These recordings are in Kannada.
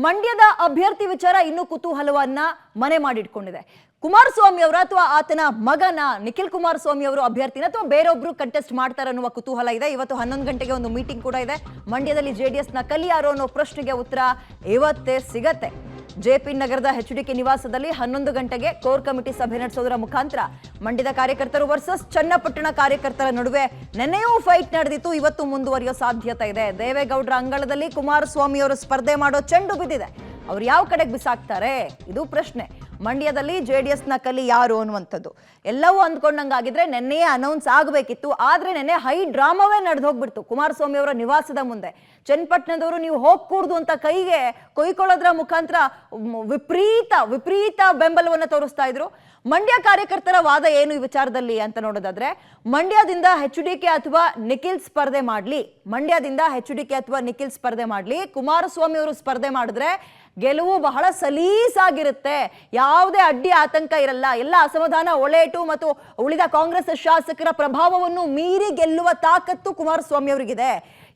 ಮಂಡ್ಯದ ಅಭ್ಯರ್ಥಿ ವಿಚಾರ ಇನ್ನೂ ಕುತೂಹಲವನ್ನ ಮನೆ ಮಾಡಿಟ್ಕೊಂಡಿದೆ. ಕುಮಾರಸ್ವಾಮಿ ಅವರ ಅಥವಾ ಆತನ ಮಗನ ನಿಖಿಲ್ ಕುಮಾರಸ್ವಾಮಿ ಅವರು ಅಭ್ಯರ್ಥಿನ ಅಥವಾ ಬೇರೊಬ್ರು ಕಂಟೆಸ್ಟ್ ಮಾಡ್ತಾರೆ ಅನ್ನುವ ಕುತೂಹಲ ಇದೆ. ಇವತ್ತು 11 ಗಂಟೆಗೆ ಒಂದು ಮೀಟಿಂಗ್ ಕೂಡ ಇದೆ. ಮಂಡ್ಯದಲ್ಲಿ ಜೆಡಿಎಸ್ ನ ಕಲಿ ಯಾರು ಅನ್ನೋ ಪ್ರಶ್ನೆಗೆ ಉತ್ತರ ಇವತ್ತೇ ಸಿಗತ್ತೆ. ಜೆಪಿ ನಗರದ HDK ನಿವಾಸದಲ್ಲಿ 11 ಗಂಟೆಗೆ ಕೋರ್ ಕಮಿಟಿ ಸಭೆ ನಡೆಸೋದರ ಮುಖಾಂತರ ಮಂಡ್ಯದ ಕಾರ್ಯಕರ್ತರು ವರ್ಸಸ್ ಚನ್ನಪಟ್ಟಣ ಕಾರ್ಯಕರ್ತರ ನಡುವೆ ನೆನ್ನೆಯೂ ಫೈಟ್ ನಡೆದಿತ್ತು. ಇವತ್ತು ಮುಂದುವರಿಯೋ ಸಾಧ್ಯತೆ ಇದೆ. ದೇವೇಗೌಡರ ಅಂಗಳದಲ್ಲಿ ಕುಮಾರಸ್ವಾಮಿ ಅವರು ಸ್ಪರ್ಧೆ ಮಾಡೋ ಚೆಂಡು ಬಿದ್ದಿದೆ. ಅವ್ರು ಯಾವ ಕಡೆಗೆ ಬಿಸಾಕ್ತಾರೆ ಇದು ಪ್ರಶ್ನೆ. ಮಂಡ್ಯದಲ್ಲಿ ಜೆಡಿಎಸ್ ನ ಕಲಿ ಯಾರು ಅನ್ನುವಂಥದ್ದು ಎಲ್ಲವೂ ಅಂದ್ಕೊಂಡಂಗಾಗಿದ್ರೆ ನೆನ್ನೆಯೇ ಅನೌನ್ಸ್ ಆಗಬೇಕಿತ್ತು. ಆದ್ರೆ ನೆನ್ನೆ ಹೈ ಡ್ರಾಮಾವೇ ನಡೆದು ಹೋಗ್ಬಿಡ್ತು ಕುಮಾರಸ್ವಾಮಿ ಅವರ ನಿವಾಸದ ಮುಂದೆ. ಚನ್ನಪಟ್ಟಣದವರು ನೀವು ಹೋಗ್ಕೂಡ್ದು ಅಂತ ಕೈಗೆ ಕೊಯ್ಕೊಳ್ಳೋದ್ರ ಮುಖಾಂತರ ವಿಪರೀತ ಬೆಂಬಲವನ್ನ ತೋರಿಸ್ತಾ ಇದ್ರು. ಮಂಡ್ಯ ಕಾರ್ಯಕರ್ತರ ವಾದ ಏನು ಈ ವಿಚಾರದಲ್ಲಿ ಅಂತ ನೋಡೋದಾದ್ರೆ, ಮಂಡ್ಯದಿಂದ HDK ಅಥವಾ ನಿಖಿಲ್ ಸ್ಪರ್ಧೆ ಮಾಡ್ಲಿ, ಕುಮಾರಸ್ವಾಮಿ ಅವರು ಸ್ಪರ್ಧೆ ಮಾಡಿದ್ರೆ ಗೆಲುವು ಬಹಳ ಸಲೀಸಾಗಿರುತ್ತೆ, ಯಾವುದೇ ಅಡ್ಡಿ ಆತಂಕ ಇರಲ್ಲ, ಎಲ್ಲ ಅಸಮಾಧಾನ ಒಳೇಟು ಮತ್ತು ಉಳಿದ ಕಾಂಗ್ರೆಸ್ ಶಾಸಕರ ಪ್ರಭಾವವನ್ನು ಮೀರಿ ಗೆಲ್ಲುವ ತಾಕತ್ತು ಕುಮಾರಸ್ವಾಮಿ ಅವರಿಗಿದೆ.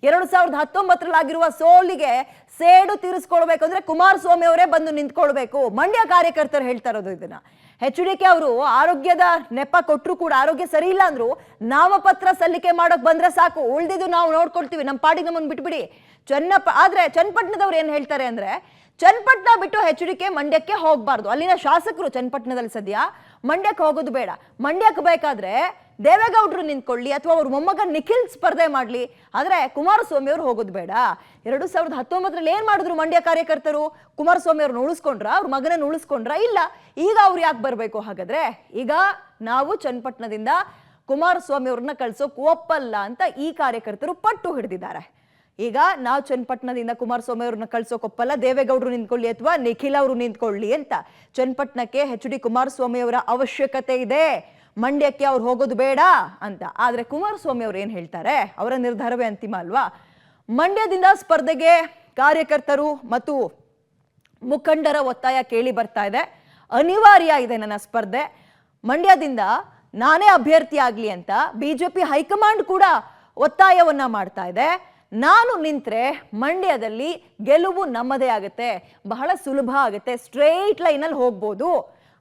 2019 ಆಗಿರುವ ಸೋಲಿಗೆ ಸೇಡು ತೀರಿಸ್ಕೊಳ್ಬೇಕು ಅಂದ್ರೆ ಕುಮಾರಸ್ವಾಮಿ ಅವರೇ ಬಂದು ನಿಂತ್ಕೊಳ್ಬೇಕು. ಮಂಡ್ಯ ಕಾರ್ಯಕರ್ತರು ಹೇಳ್ತಾ ಇರೋದು ಇದನ್ನ. HDK ಅವರು ಆರೋಗ್ಯದ ನೆಪ ಕೊಟ್ಟರು ಕೂಡ, ಆರೋಗ್ಯ ಸರಿ ಇಲ್ಲ ಅಂದ್ರು ನಾಮಪತ್ರ ಸಲ್ಲಿಕೆ ಮಾಡೋಕ್ ಬಂದ್ರೆ ಸಾಕು, ಉಳಿದಿದ್ದು ನಾವು ನೋಡ್ಕೊಳ್ತೀವಿ, ನಮ್ಮ ಪಾಡಿಗೆ ನಮ್ಮನ್ನು ಬಿಟ್ಬಿಡಿ. ಆದ್ರೆ ಚನ್ನಪಟ್ಟಣದವ್ರು ಏನ್ ಹೇಳ್ತಾರೆ ಅಂದ್ರೆ, ಚನ್ನಪಟ್ಟಣ ಬಿಟ್ಟು HDK ಮಂಡ್ಯಕ್ಕೆ ಹೋಗ್ಬಾರ್ದು. ಅಲ್ಲಿನ ಶಾಸಕರು ಚನ್ನಪಟ್ಟಣದಲ್ಲಿ ಸದ್ಯ ಮಂಡ್ಯಕ್ಕೆ ಹೋಗೋದು ಬೇಡ. ಮಂಡ್ಯಕ್ಕೆ ಬೇಕಾದ್ರೆ ದೇವೇಗೌಡರು ನಿಂತ್ಕೊಳ್ಳಿ ಅಥವಾ ಅವ್ರ ಮೊಮ್ಮಗ ನಿಖಿಲ್ ಸ್ಪರ್ಧೆ ಮಾಡ್ಲಿ, ಆದ್ರೆ ಕುಮಾರಸ್ವಾಮಿ ಅವರು ಹೋಗೋದು ಬೇಡ. 2019 ಏನ್ ಮಾಡಿದ್ರು ಮಂಡ್ಯ ಕಾರ್ಯಕರ್ತರು? ಕುಮಾರಸ್ವಾಮಿ ಅವ್ರನ್ನ ಉಳಿಸ್ಕೊಂಡ್ರ, ಅವ್ರ ಮಗನನ್ನು ಉಳಿಸ್ಕೊಂಡ್ರ? ಇಲ್ಲ. ಈಗ ಅವ್ರು ಯಾಕೆ ಬರ್ಬೇಕು ಹಾಗಾದ್ರೆ? ಈಗ ನಾವು ಚನ್ನಪಟ್ಟಣದಿಂದ ಕುಮಾರಸ್ವಾಮಿ ಅವ್ರನ್ನ ಕಳ್ಸೋಕ್ ಒಪ್ಪಲ್ಲ ಅಂತ ಈ ಕಾರ್ಯಕರ್ತರು ಪಟ್ಟು ಹಿಡಿದಿದ್ದಾರೆ. ಈಗ ನಾವು ಚನ್ನಪಟ್ಟಣದಿಂದ ಕುಮಾರಸ್ವಾಮಿ ಅವ್ರನ್ನ ಕಳ್ಸೋಕ್ ಒಪ್ಪಲ್ಲ, ದೇವೇಗೌಡರು ನಿಂತ್ಕೊಳ್ಳಿ ಅಥವಾ ನಿಖಿಲ್ ಅವರು ನಿಂತ್ಕೊಳ್ಳಿ ಅಂತ. ಚನ್ನಪಟ್ಟಣಕ್ಕೆ HD ಕುಮಾರಸ್ವಾಮಿ ಅವರ ಅವಶ್ಯಕತೆ ಇದೆ, ಮಂಡ್ಯಕ್ಕೆ ಅವ್ರು ಹೋಗೋದು ಬೇಡ ಅಂತ. ಆದ್ರೆ ಕುಮಾರಸ್ವಾಮಿ ಅವ್ರು ಏನ್ ಹೇಳ್ತಾರೆ? ಅವರ ನಿರ್ಧಾರವೇ ಅಂತಿಮ ಅಲ್ವಾ? ಮಂಡ್ಯದಿಂದ ಸ್ಪರ್ಧೆಗೆ ಕಾರ್ಯಕರ್ತರು ಮತ್ತು ಮುಖಂಡರ ಒತ್ತಾಯ ಕೇಳಿ ಬರ್ತಾ ಇದೆ. ಅನಿವಾರ್ಯ ಇದೆ ನನ್ನ ಸ್ಪರ್ಧೆ, ಮಂಡ್ಯದಿಂದ ನಾನೇ ಅಭ್ಯರ್ಥಿ ಆಗ್ಲಿ ಅಂತ ಬಿಜೆಪಿ ಹೈಕಮಾಂಡ್ ಕೂಡ ಒತ್ತಾಯವನ್ನ ಮಾಡ್ತಾ ಇದೆ. ನಾನು ನಿಂತ್ರೆ ಮಂಡ್ಯದಲ್ಲಿ ಗೆಲುವು ನಮ್ಮದೇ ಆಗುತ್ತೆ, ಬಹಳ ಸುಲಭ ಆಗುತ್ತೆ, ಸ್ಟ್ರೈಟ್ ಲೈನಲ್ಲಿ ಹೋಗ್ಬೋದು.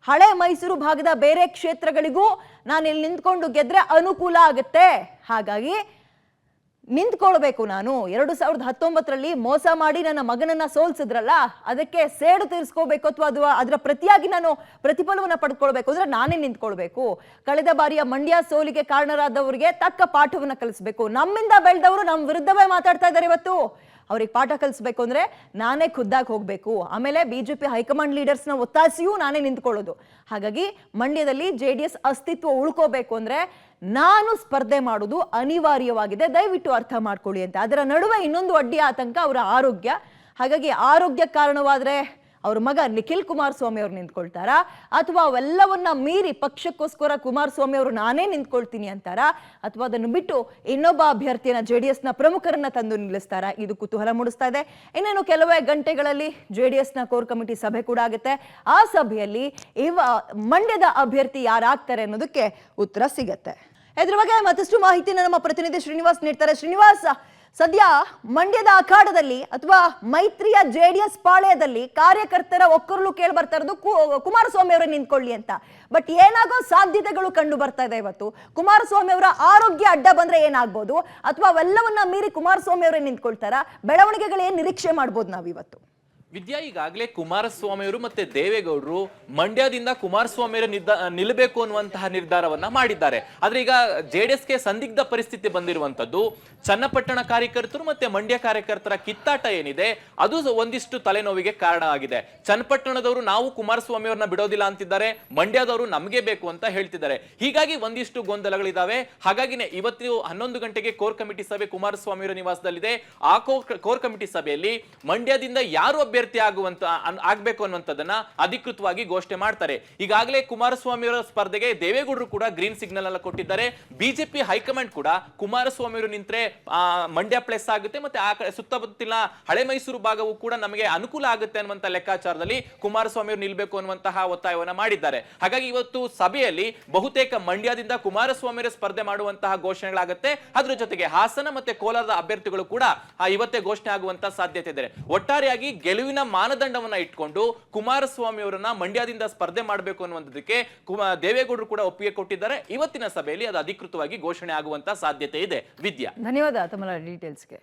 ಹಳೆ ಮೈಸೂರು ಭಾಗದ ಬೇರೆ ಕ್ಷೇತ್ರಗಳಿಗೂ ನಾನು ಇಲ್ಲಿ ನಿಂತ್ಕೊಂಡು ಗೆದ್ರೆ ಅನುಕೂಲ ಆಗುತ್ತೆ. ಹಾಗಾಗಿ ನಿಂತ್ಕೊಳ್ಬೇಕು ನಾನು. 2019 ಮೋಸ ಮಾಡಿ ನನ್ನ ಮಗನನ್ನ ಸೋಲ್ಸಿದ್ರಲ್ಲ, ಅದಕ್ಕೆ ಸೇಡು ತೀರಿಸ್ಕೋಬೇಕು ಅಥವಾ ಅದರ ಪ್ರತಿಯಾಗಿ ನಾನು ಪ್ರತಿಫಲವನ್ನ ಪಡ್ಕೊಳ್ಬೇಕು ಅಂದ್ರೆ ನಾನೇ ನಿಂತ್ಕೊಳ್ಬೇಕು. ಕಳೆದ ಬಾರಿಯ ಮಂಡ್ಯ ಸೋಲಿಗೆ ಕಾರಣರಾದವರಿಗೆ ತಕ್ಕ ಪಾಠವನ್ನ ಕಲಿಸ್ಬೇಕು. ನಮ್ಮಿಂದ ಬೆಳೆದವರು ನಮ್ಮ ವಿರುದ್ಧವೇ ಮಾತಾಡ್ತಾ ಇದ್ದಾರೆ. ಇವತ್ತು ಅವ್ರಿಗೆ ಪಾಠ ಕಲಿಸ್ಬೇಕು ಅಂದ್ರೆ ನಾನೇ ಖುದ್ದಾಗಿ ಹೋಗ್ಬೇಕು. ಆಮೇಲೆ ಬಿಜೆಪಿ ಹೈಕಮಾಂಡ್ ಲೀಡರ್ಸ್ನ ಒತ್ತಾಯಿಸಿಯೂ ನಾನೇ ನಿಂತ್ಕೊಳ್ಳೋದು. ಹಾಗಾಗಿ ಮಂಡ್ಯದಲ್ಲಿ JDS ಅಸ್ತಿತ್ವ ಉಳ್ಕೋಬೇಕು ಅಂದ್ರೆ ನಾನು ಸ್ಪರ್ಧೆ ಮಾಡೋದು ಅನಿವಾರ್ಯವಾಗಿದೆ, ದಯವಿಟ್ಟು ಅರ್ಥ ಮಾಡ್ಕೊಳ್ಳಿ ಅಂತ. ಅದರ ನಡುವೆ ಇನ್ನೊಂದು ಅಡ್ಡಿ ಆತಂಕ ಅವರ ಆರೋಗ್ಯ. ಹಾಗಾಗಿ ಆರೋಗ್ಯ ಕಾರಣವಾದ್ರೆ ಅವ್ರ ಮಗ ನಿಖಿಲ್ ಕುಮಾರಸ್ವಾಮಿ ಅವ್ರು ನಿಂತ್ಕೊಳ್ತಾರ ಅಥವಾ ಅವೆಲ್ಲವನ್ನ ಮೀರಿ ಪಕ್ಷಕ್ಕೋಸ್ಕರ ಕುಮಾರಸ್ವಾಮಿ ಅವರು ನಾನೇ ನಿಂತ್ಕೊಳ್ತೀನಿ ಅಂತಾರ ಅಥವಾ ಅದನ್ನು ಬಿಟ್ಟು ಇನ್ನೊಬ್ಬ ಅಭ್ಯರ್ಥಿಯನ್ನ JDS ನ ಪ್ರಮುಖರನ್ನ ತಂದು ನಿಲ್ಲಿಸ್ತಾರ? ಇದು ಕುತೂಹಲ ಮೂಡಿಸ್ತಾ ಇದೆ. ಇನ್ನೇನು ಕೆಲವೇ ಗಂಟೆಗಳಲ್ಲಿ JDS ನ ಕೋರ್ ಕಮಿಟಿ ಸಭೆ ಕೂಡ ಆಗುತ್ತೆ. ಆ ಸಭೆಯಲ್ಲಿ ಮಂಡ್ಯದ ಅಭ್ಯರ್ಥಿ ಯಾರಾಗ್ತಾರೆ ಅನ್ನೋದಕ್ಕೆ ಉತ್ತರ ಸಿಗತ್ತೆ. ಇದ್ರ ಬಗ್ಗೆ ಮತ್ತಷ್ಟು ಮಾಹಿತಿನ ನಮ್ಮ ಪ್ರತಿನಿಧಿ ಶ್ರೀನಿವಾಸ್ ನೀಡ್ತಾರೆ. ಶ್ರೀನಿವಾಸ್, ಸದ್ಯ ಮಂಡ್ಯದ ಅಖಾಡದಲ್ಲಿ ಅಥವಾ ಮೈತ್ರಿಯ JDS ಪಾಳ್ಯದಲ್ಲಿ ಕಾರ್ಯಕರ್ತರ ಒಕ್ಕರಲು ಕೇಳಿ ಬರ್ತಾ ಇರೋದು ಕುಮಾರಸ್ವಾಮಿ ಅವರೇ ನಿಂತ್ಕೊಳ್ಳಿ ಅಂತ. ಬಟ್ ಏನಾಗೋ ಸಾಧ್ಯತೆಗಳು ಕಂಡು ಬರ್ತಾ ಇದೆ. ಇವತ್ತು ಕುಮಾರಸ್ವಾಮಿ ಅವರ ಆರೋಗ್ಯ ಅಡ್ಡ ಬಂದ್ರೆ ಏನಾಗ್ಬೋದು ಅಥವಾ ಅವೆಲ್ಲವನ್ನ ಮೀರಿ ಕುಮಾರಸ್ವಾಮಿ ಅವರೇ ನಿಂತ್ಕೊಳ್ತಾರ? ಬೆಳವಣಿಗೆಗಳು ಏನ್ ನಿರೀಕ್ಷೆ ಮಾಡ್ಬೋದು ನಾವಿವತ್ತು? ವಿದ್ಯಾ, ಈಗಾಗಲೇ ಕುಮಾರಸ್ವಾಮಿ ಅವರು ಮತ್ತೆ ದೇವೇಗೌಡರು ಮಂಡ್ಯದಿಂದ ಕುಮಾರಸ್ವಾಮಿ ನಿಲ್ಲಬೇಕು ಅನ್ನುವಂತಹ ನಿರ್ಧಾರವನ್ನ ಮಾಡಿದ್ದಾರೆ. ಆದ್ರೆ ಈಗ JDSಗೆ ಸಂದಿಗ್ಧ ಪರಿಸ್ಥಿತಿ ಬಂದಿರುವಂತದ್ದು ಚನ್ನಪಟ್ಟಣ ಕಾರ್ಯಕರ್ತರು ಮತ್ತೆ ಮಂಡ್ಯ ಕಾರ್ಯಕರ್ತರ ಕಿತ್ತಾಟ ಏನಿದೆ ಅದು ಒಂದಿಷ್ಟು ತಲೆನೋವಿಗೆ ಕಾರಣ ಆಗಿದೆ. ಚನ್ನಪಟ್ಟಣದವರು ನಾವು ಕುಮಾರಸ್ವಾಮಿ ಅವ್ರನ್ನ ಬಿಡೋದಿಲ್ಲ ಅಂತಿದ್ದಾರೆ, ಮಂಡ್ಯದವರು ನಮಗೆ ಬೇಕು ಅಂತ ಹೇಳ್ತಿದ್ದಾರೆ. ಹೀಗಾಗಿ ಒಂದಿಷ್ಟು ಗೊಂದಲಗಳಿದಾವೆ. ಹಾಗಾಗಿನೇ ಇವತ್ತು 11 ಗಂಟೆಗೆ ಕೋರ್ ಕಮಿಟಿ ಸಭೆ ಕುಮಾರಸ್ವಾಮಿ ಅವರ ನಿವಾಸದಲ್ಲಿದೆ. ಆ ಕೋರ್ ಕಮಿಟಿ ಸಭೆಯಲ್ಲಿ ಮಂಡ್ಯದಿಂದ ಯಾರು ಅಭ್ಯರ್ಥಿ ಆಗ್ಬೇಕು ಅನ್ನುವಂಥದ್ದನ್ನ ಅಧಿಕೃತವಾಗಿ ಘೋಷಣೆ ಮಾಡ್ತಾರೆ. ಈಗಾಗಲೇ ಕುಮಾರಸ್ವಾಮಿ ಅವರ ಸ್ಪರ್ಧೆಗೆ ದೇವೇಗೌಡರು ಕೂಡ ಗ್ರೀನ್ ಸಿಗ್ನಲ್ ಅನ್ನ ಕೊಟ್ಟಿದ್ದಾರೆ. ಬಿಜೆಪಿ ಹೈಕಮಾಂಡ್ ಕೂಡ ಕುಮಾರಸ್ವಾಮಿ ಅವರು ನಿಂತ್ರೆ ಮಂಡ್ಯ ಪ್ಲೇಸ್ ಆಗುತ್ತೆ ಮತ್ತೆ ಆ ಸುತ್ತಮುತ್ತಲಿನ ಹಳೆ ಮೈಸೂರು ಭಾಗವು ಕೂಡ ನಮಗೆ ಅನುಕೂಲ ಆಗುತ್ತೆ ಅನ್ನುವಂತ ಲೆಕ್ಕಾಚಾರದಲ್ಲಿ ಕುಮಾರಸ್ವಾಮಿ ಅವರು ನಿಲ್ಬೇಕು ಅನ್ನುವಂತಹ ಒತ್ತಾಯವನ್ನ ಮಾಡಿದ್ದಾರೆ. ಹಾಗಾಗಿ ಇವತ್ತು ಸಭೆಯಲ್ಲಿ ಬಹುತೇಕ ಮಂಡ್ಯದಿಂದ ಕುಮಾರಸ್ವಾಮಿ ಅವರು ಸ್ಪರ್ಧೆ ಮಾಡುವಂತಹ ಘೋಷಣೆಗಳಾಗುತ್ತೆ. ಅದರ ಜೊತೆಗೆ ಹಾಸನ ಮತ್ತೆ ಕೋಲಾರದ ಅಭ್ಯರ್ಥಿಗಳು ಕೂಡ ಇವತ್ತೇ ಘೋಷಣೆ ಆಗುವಂತಹ ಸಾಧ್ಯತೆ ಇದೆ. ಒಟ್ಟಾರೆಯಾಗಿ ಗೆಲುವಿನ ಗೆಲುವಿನ ಮಾನದಂಡವನ್ನ ಇಟ್ಕೊಂಡು ಕುಮಾರಸ್ವಾಮಿ ಅವರನ್ನ ಮಂಡ್ಯದಿಂದ ಸ್ಪರ್ಧೆ ಮಾಡಬೇಕು ಅನ್ನುವಂಥದ್ದಕ್ಕೆ ದೇವೇಗೌಡರು ಕೂಡ ಒಪ್ಪಿಗೆ ಕೊಟ್ಟಿದ್ದಾರೆ. ಇವತ್ತಿನ ಸಭೆಯಲ್ಲಿ ಅದು ಅಧಿಕೃತವಾಗಿ ಘೋಷಣೆ ಆಗುವಂತ ಸಾಧ್ಯತೆ ಇದೆ. ವಿದ್ಯಾ, ಧನ್ಯವಾದ ತಮ್ಮ ಡೀಟೇಲ್ಸ್ಗೆ.